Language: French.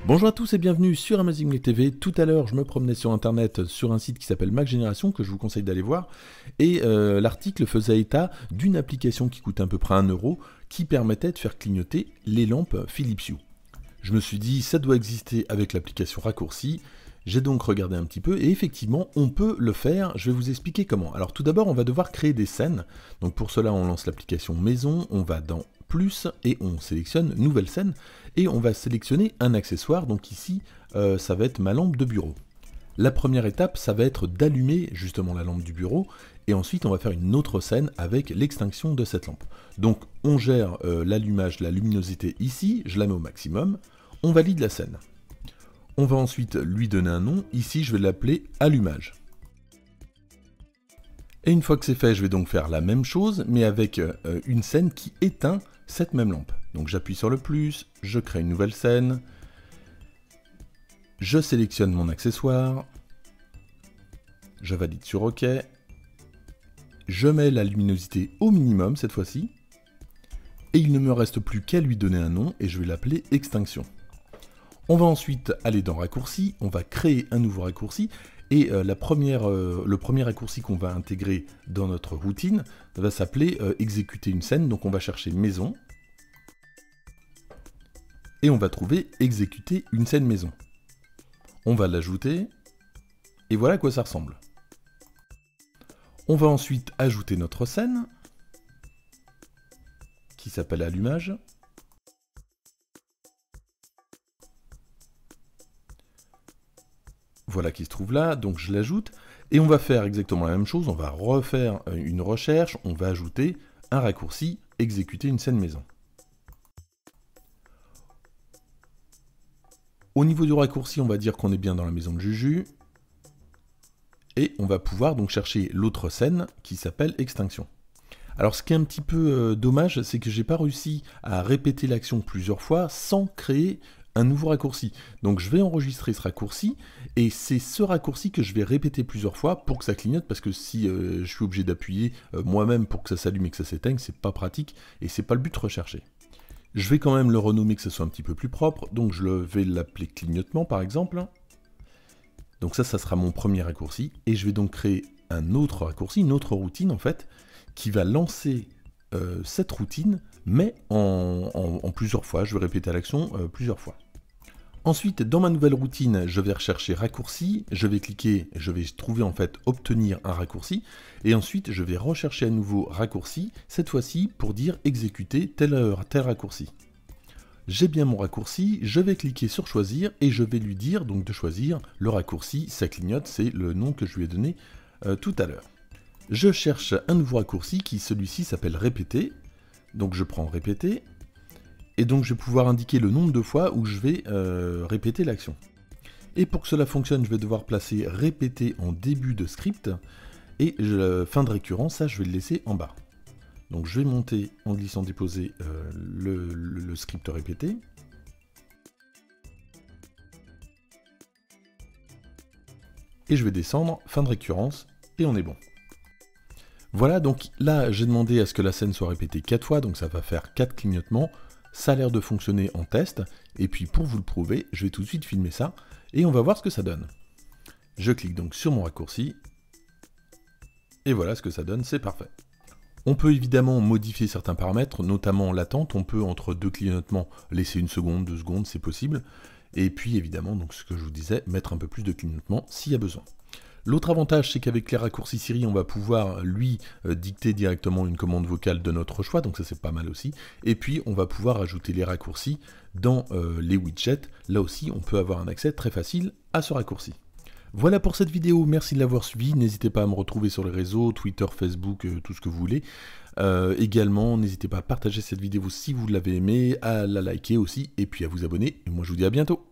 Bonjour à tous et bienvenue sur Amazing Mac TV. Tout à l'heure, je me promenais sur internet sur un site qui s'appelle Mac Génération que je vous conseille d'aller voir. Et l'article faisait état d'une application qui coûte à peu près 1 € qui permettait de faire clignoter les lampes Philips Hue. Je me suis dit, ça doit exister avec l'application raccourci. J'ai donc regardé un petit peu et effectivement, on peut le faire. Je vais vous expliquer comment. Alors tout d'abord, on va devoir créer des scènes. Donc pour cela, on lance l'application Maison, on va dans Plus et on sélectionne Nouvelle scène et on va sélectionner un accessoire. Donc ici, ça va être ma lampe de bureau. La première étape, ça va être d'allumer justement la lampe du bureau et ensuite on va faire une autre scène avec l'extinction de cette lampe. Donc on gère l'allumage, la luminosité ici, je la mets au maximum, on valide la scène. On va ensuite lui donner un nom, ici je vais l'appeler allumage. Et une fois que c'est fait, je vais donc faire la même chose, mais avec une scène qui éteint cette même lampe. Donc j'appuie sur le plus, je crée une nouvelle scène, je sélectionne mon accessoire, je valide sur OK, je mets la luminosité au minimum cette fois-ci, et il ne me reste plus qu'à lui donner un nom, et je vais l'appeler extinction. On va ensuite aller dans raccourci, on va créer un nouveau raccourci, et le premier raccourci qu'on va intégrer dans notre routine va s'appeler exécuter une scène, donc on va chercher maison, et on va trouver exécuter une scène maison. On va l'ajouter, et voilà à quoi ça ressemble. On va ensuite ajouter notre scène, qui s'appelle allumage. Voilà qui se trouve là, donc je l'ajoute, et on va faire exactement la même chose, on va refaire une recherche, on va ajouter un raccourci, exécuter une scène maison. Au niveau du raccourci, on va dire qu'on est bien dans la maison de Juju, et on va pouvoir donc chercher l'autre scène qui s'appelle extinction. Alors ce qui est un petit peu dommage, c'est que j'ai pas réussi à répéter l'action plusieurs fois sans créer un nouveau raccourci. Donc je vais enregistrer ce raccourci et c'est ce raccourci que je vais répéter plusieurs fois pour que ça clignote, parce que si je suis obligé d'appuyer moi-même pour que ça s'allume et que ça s'éteigne, c'est pas pratique et c'est pas le but recherché. Je vais quand même le renommer, que ce soit un petit peu plus propre, donc je vais l'appeler clignotement par exemple. Donc ça sera mon premier raccourci et je vais donc créer un autre raccourci, une autre routine en fait, qui va lancer cette routine, mais en plusieurs fois. Je vais répéter l'action plusieurs fois. Ensuite, dans ma nouvelle routine, je vais rechercher raccourci, je vais cliquer, je vais trouver en fait obtenir un raccourci, et ensuite je vais rechercher à nouveau raccourci, cette fois-ci pour dire exécuter tel raccourci. J'ai bien mon raccourci, je vais cliquer sur choisir, et je vais lui dire donc de choisir le raccourci, ça clignote, c'est le nom que je lui ai donné tout à l'heure. Je cherche un nouveau raccourci qui, celui-ci, s'appelle répéter. Donc je prends répéter. Et donc je vais pouvoir indiquer le nombre de fois où je vais répéter l'action. Et pour que cela fonctionne, je vais devoir placer répéter en début de script. Et fin de récurrence, ça je vais le laisser en bas. Donc je vais monter en glissant déposer le script répéter. Et je vais descendre, fin de récurrence, et on est bon. Voilà, donc là, j'ai demandé à ce que la scène soit répétée 4 fois, donc ça va faire 4 clignotements. Ça a l'air de fonctionner en test, et puis pour vous le prouver, je vais tout de suite filmer ça, et on va voir ce que ça donne. Je clique donc sur mon raccourci, et voilà ce que ça donne, c'est parfait. On peut évidemment modifier certains paramètres, notamment l'attente, on peut entre 2 clignotements laisser 1 seconde, 2 secondes, c'est possible, et puis évidemment, donc ce que je vous disais, mettre un peu plus de clignotements s'il y a besoin. L'autre avantage, c'est qu'avec les raccourcis Siri, on va pouvoir lui dicter directement une commande vocale de notre choix, donc ça c'est pas mal aussi. Et puis on va pouvoir ajouter les raccourcis dans les widgets. Là aussi, on peut avoir un accès très facile à ce raccourci. Voilà pour cette vidéo, merci de l'avoir suivi. N'hésitez pas à me retrouver sur les réseaux, Twitter, Facebook, tout ce que vous voulez. Également, n'hésitez pas à partager cette vidéo si vous l'avez aimée, à la liker aussi, et puis à vous abonner. Et moi je vous dis à bientôt.